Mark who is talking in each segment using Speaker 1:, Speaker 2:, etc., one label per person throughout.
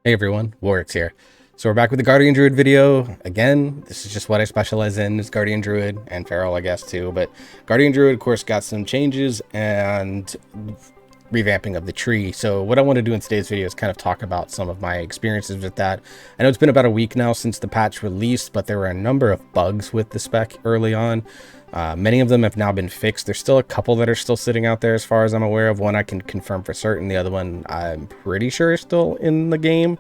Speaker 1: Hey everyone, Warwick's here. So we're back with the Guardian Druid video. Again, this is just what I specialize in, is Guardian Druid and Feral, I guess, too. But Guardian Druid, of course, got some changes and revamping of the tree. So what I want to do in today's video is kind of talk about some of my experiences with that. I know it's been about a week now since the patch released, but there were a number of bugs with the spec early on. Many of them have now been fixed. There's still a couple that are still sitting out there as far as I'm aware of. One I can confirm for certain. The other one I'm pretty sure is still in the game.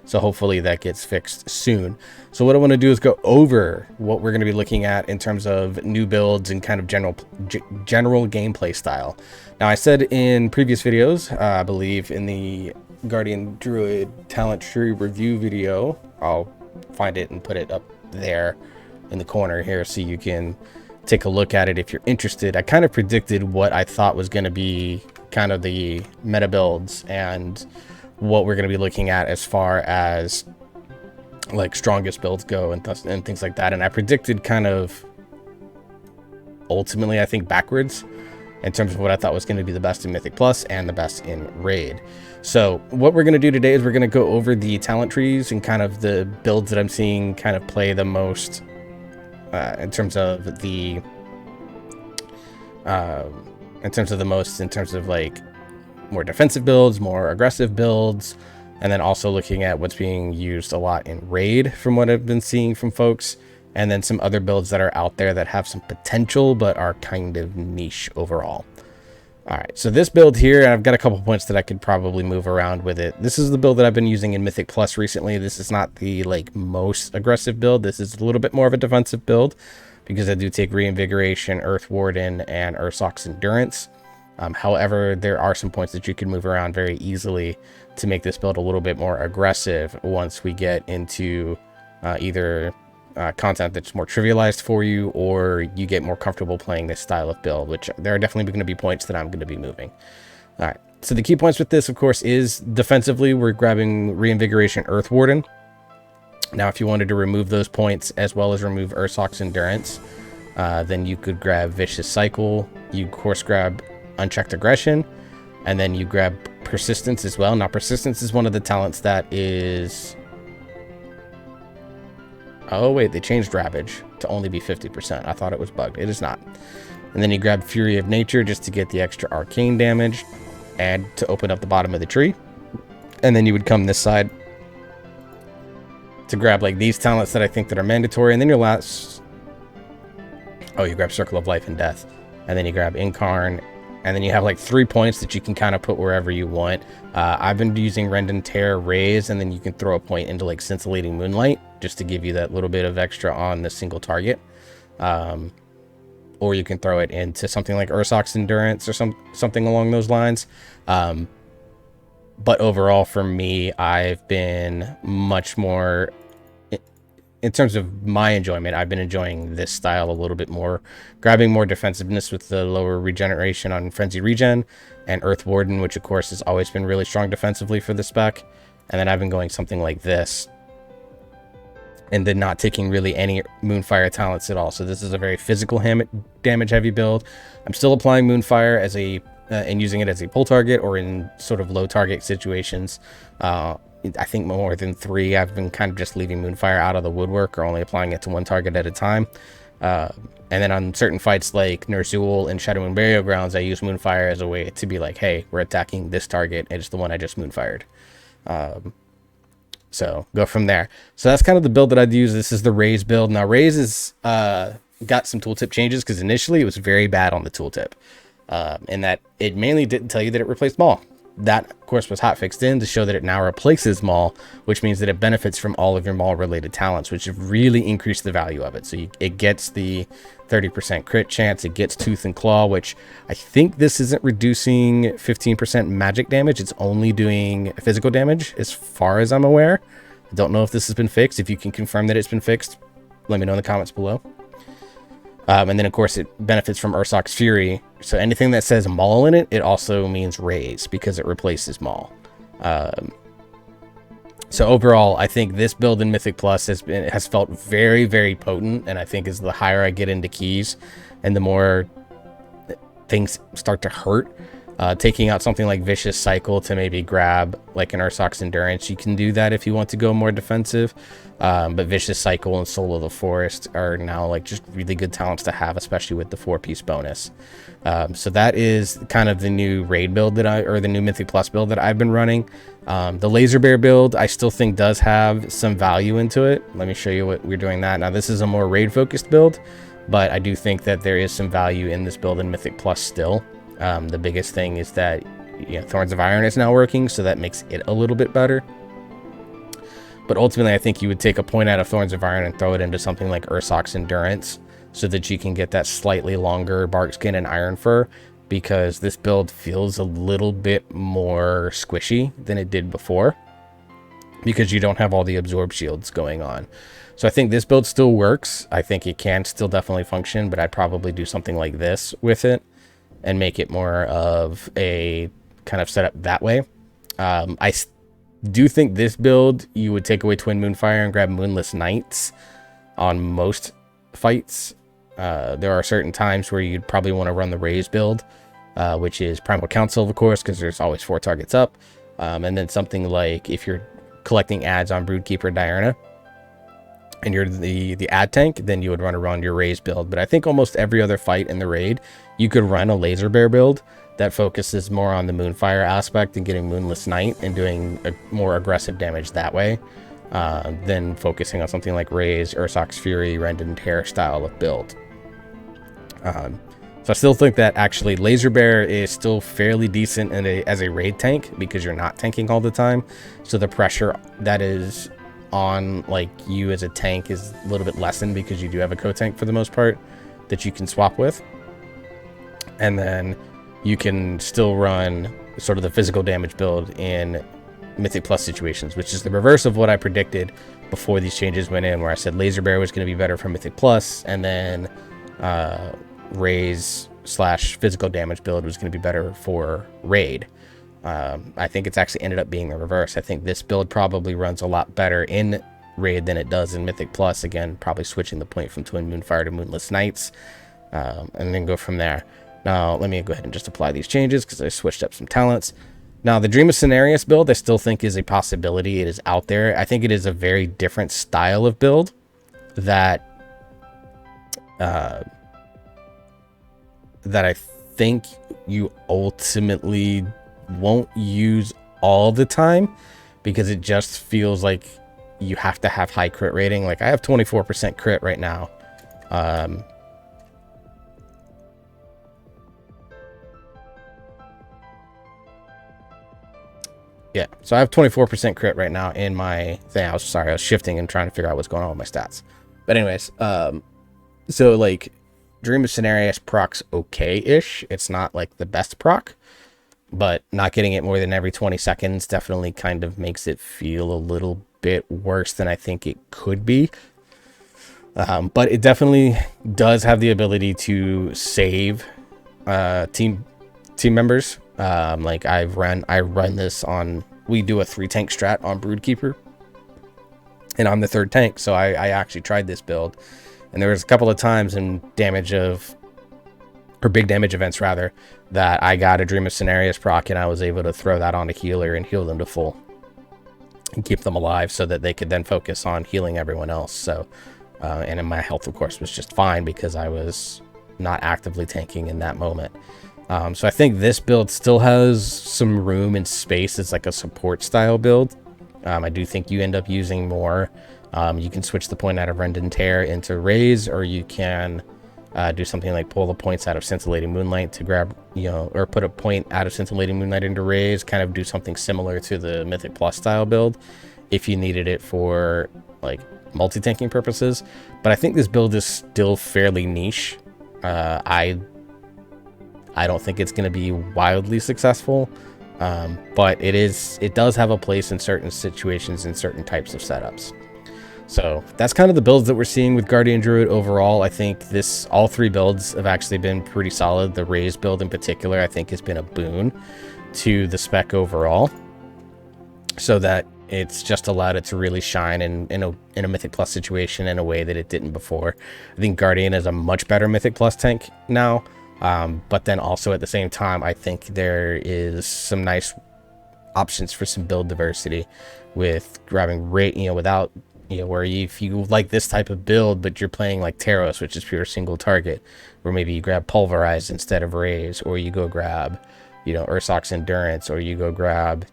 Speaker 1: So hopefully that gets fixed soon. So what I want to do is go over what we're going to be looking at in terms of new builds and kind of general gameplay style. Now, I said in previous videos, I believe in the Guardian Druid talent tree review video, I'll find it and put it up there in the corner here so you can take a look at it if you're interested. I kind of predicted what I thought was going to be kind of the meta builds and what we're going to be looking at as far as like strongest builds go and things like that. And I predicted kind of ultimately, I think, backwards in terms of what I thought was going to be the best in Mythic Plus and the best in Raid. So what we're going to do today is we're going to go over the talent trees and kind of the builds that I'm seeing kind of play the most in terms of like more defensive builds, more aggressive builds, and then also looking at what's being used a lot in Raid from what I've been seeing from folks, and then some other builds that are out there that have some potential but are kind of niche overall. All right, so this build here, I've got a couple points that I could probably move around with it. This is the build that I've been using in Mythic Plus recently. This is not the like most aggressive build. This is a little bit more of a defensive build because I do take Reinvigoration, Earth Warden, and Ursoc's Endurance. However, there are some points that you can move around very easily to make this build a little bit more aggressive once we get into either content that's more trivialized for you, or you get more comfortable playing this style of build, which there are definitely going to be points that I'm going to be moving. All right, so the key points with this, of course, is defensively, we're grabbing Reinvigoration, Earth Warden. Now, if you wanted to remove those points as well as remove Ursoc's Endurance, then you could grab Vicious Cycle. You, of course, grab Unchecked Aggression, and then you grab Persistence as well. Now, Persistence is one of the talents that is... Oh, wait, they changed Ravage to only be 50%. I thought it was bugged. It is not. And then you grab Fury of Nature just to get the extra arcane damage and to open up the bottom of the tree. And then you would come this side to grab like these talents that I think that are mandatory. And then your last... Oh, you grab Circle of Life and Death. And then you grab Incarn. And then you have like 3 points that you can kind of put wherever you want. I've been using Rend and Tear, Raise, and then you can throw a point into like Scintillating Moonlight just to give you that little bit of extra on the single target. Or you can throw it into something like Ursoc's Endurance or something along those lines. But overall, for me, I've been much more... In terms of my enjoyment, I've been enjoying this style a little bit more, grabbing more defensiveness with the lower regeneration on Frenzy Regen and Earth Warden, which of course has always been really strong defensively for the spec. And then I've been going something like this and then not taking really any Moonfire talents at all. So this is a very physical damage heavy build. I'm still applying Moonfire as and using it as a pull target or in sort of low target situations. I think more than 3, I've been kind of just leaving Moonfire out of the woodwork or only applying it to one target at a time. And then on certain fights like Ner'zhul and Shadow Moon Burial Grounds, I use Moonfire as a way to be like, hey, we're attacking this target, and it's the one I just Moonfired. So go from there. So that's kind of the build that I'd use. This is the Raise build. Now, Raise is got some tooltip changes because initially it was very bad on the tooltip. In that it mainly didn't tell you that it replaced Maul. That, of course, was hotfixed in to show that it now replaces Maul, which means that it benefits from all of your Maul-related talents, which have really increased the value of it. So it gets the 30% crit chance, it gets Tooth and Claw, which I think this isn't reducing 15% magic damage. It's only doing physical damage, as far as I'm aware. I don't know if this has been fixed. If you can confirm that it's been fixed, let me know in the comments below. And then, of course, it benefits from Ursoc's Fury. So anything that says Maul in it, it also means Raise because it replaces Maul. So overall, I think this build in Mythic Plus has felt very, very potent. And I think as the higher I get into keys and the more things start to hurt, Taking out something like Vicious Cycle to maybe grab like an Ursoc's Endurance, you can do that if you want to go more defensive. But Vicious Cycle and Soul of the Forest are now like just really good talents to have, especially with the 4-piece bonus. So that is kind of the new raid build or the new Mythic Plus build that I've been running. The Laser Bear build I still think does have some value into it. Let me show you what we're doing that. Now this is a more raid focused build, but I do think that there is some value in this build in Mythic Plus still. The biggest thing is that Thorns of Iron is now working, so that makes it a little bit better. But ultimately, I think you would take a point out of Thorns of Iron and throw it into something like Ursoc's Endurance so that you can get that slightly longer bark skin and iron fur, because this build feels a little bit more squishy than it did before because you don't have all the absorb shields going on. So I think this build still works. I think it can still definitely function, but I'd probably do something like this with it and make it more of a kind of setup that way. I do think this build, you would take away Twin Moonfire and grab Moonless Knights on most fights. There are certain times where you'd probably want to run the Raise build, which is Primal Council, of course, because there's always 4 targets up. And then something like if you're collecting ads on Broodkeeper Diurna and you're the ad tank, then you would run around your Raise build. But I think almost every other fight in the raid, you could run a Laser Bear build that focuses more on the Moonfire aspect and getting Moonless Knight and doing a more aggressive damage that way, than focusing on something like Raise, Ursoc's Fury, Rend and Tear style of build. So I still think that actually Laser Bear is still fairly decent as a raid tank because you're not tanking all the time. So the pressure that is on like you as a tank is a little bit lessened because you do have a co-tank for the most part that you can swap with. And then you can still run sort of the physical damage build in Mythic Plus situations, which is the reverse of what I predicted before these changes went in, where I said Laser Bear was going to be better for Mythic Plus, and then Raise / physical damage build was going to be better for Raid. I think it's actually ended up being the reverse. I think this build probably runs a lot better in Raid than it does in Mythic Plus. Again, probably switching the point from Twin Moonfire to Moonless Knights, and then go from there. Now, let me go ahead and just apply these changes because I switched up some talents. Now, the Dream of Cenarius build, I still think is a possibility. It is out there. I think it is a very different style of build that I think you ultimately won't use all the time because it just feels like you have to have high crit rating. Like I have 24% crit right now. Yeah, so I have 24% crit right now in my thing. I was shifting and trying to figure out what's going on with my stats. But anyways, so like Dream of Cenarius procs okay-ish. It's not like the best proc, but not getting it more than every 20 seconds definitely kind of makes it feel a little bit worse than I think it could be. But it definitely does have the ability to save team members. Like I run this on, we do a 3 tank strat on Broodkeeper, and I'm the 3rd tank, so I actually tried this build, and there was a couple of times in big damage events rather, that I got a Dream of Cenarius proc and I was able to throw that on a healer and heal them to full and keep them alive so that they could then focus on healing everyone else. So and in my health of course was just fine because I was not actively tanking in that moment. So I think this build still has some room and space as like a support style build. I do think you end up using more. You can switch the point out of Rend and Tear into Raise, or you can do something like pull the points out of Scintillating Moonlight to grab, or put a point out of Scintillating Moonlight into Raise, kind of do something similar to the Mythic Plus style build if you needed it for like multi-tanking purposes. But I think this build is still fairly niche. I don't think it's going to be wildly successful, but it does have a place in certain situations in certain types of setups. So that's kind of the builds that we're seeing with Guardian Druid overall. I think all 3 builds have actually been pretty solid. The Raise build in particular, I think, has been a boon to the spec overall, so that it's just allowed it to really shine in a Mythic Plus situation in a way that it didn't before. I think Guardian is a much better Mythic Plus tank now. But then also at the same time, I think there is some nice options for some build diversity with grabbing rate, without, where if you like this type of build, but you're playing like Taros, which is pure single target, where maybe you grab Pulverize instead of Raise, or you go grab, Ursoc's Endurance, or you go grab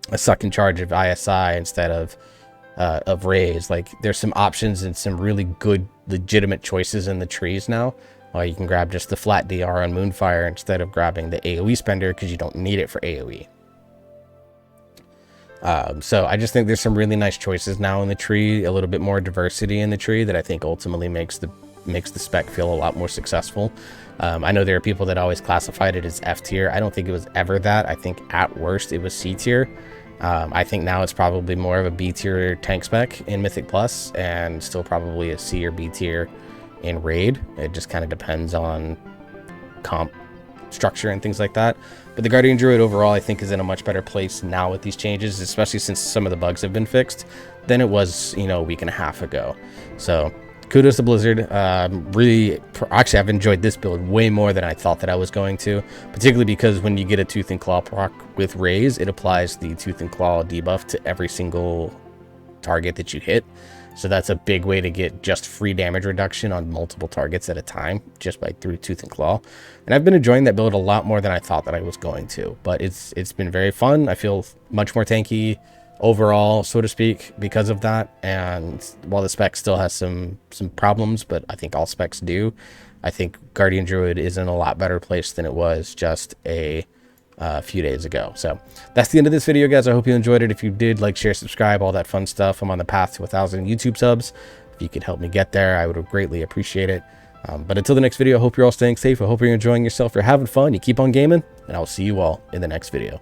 Speaker 1: a Suck and Charge of ISI instead of Raise. Like, there's some options and some really good legitimate choices in the trees now. You can grab just the flat DR on Moonfire instead of grabbing the AoE spender, because you don't need it for AoE. So I just think there's some really nice choices now in the tree, a little bit more diversity in the tree, that I think ultimately makes the spec feel a lot more successful. I know there are people that always classified it as F tier. I don't think it was ever that. I think at worst it was C tier. I think now it's probably more of a B tier tank spec in Mythic Plus, and still probably a C or B tier in Raid. It just kind of depends on comp structure and things like that. But the Guardian Druid overall, I think, is in a much better place now with these changes, especially since some of the bugs have been fixed, than it was, a week and a half ago. So kudos to Blizzard. Actually, I've enjoyed this build way more than I thought that I was going to, particularly because when you get a Tooth and Claw proc with Raise, it applies the Tooth and Claw debuff to every single target that you hit. So that's a big way to get just free damage reduction on multiple targets at a time, just through Tooth and Claw. And I've been enjoying that build a lot more than I thought that I was going to. But it's been very fun. I feel much more tanky overall, so to speak, because of that. And while the spec still has some problems, but I think all specs do, I think Guardian Druid is in a lot better place than it was just a few days ago. So that's the end of this video, guys. I hope you enjoyed it. If you did, like, share, subscribe, all that fun stuff. I'm on the path to 1,000 YouTube subs. If you could help me get there, I would greatly appreciate it. But until the next video, I hope you're all staying safe. I hope you're enjoying yourself. You're having fun. You keep on gaming, and I'll see you all in the next video.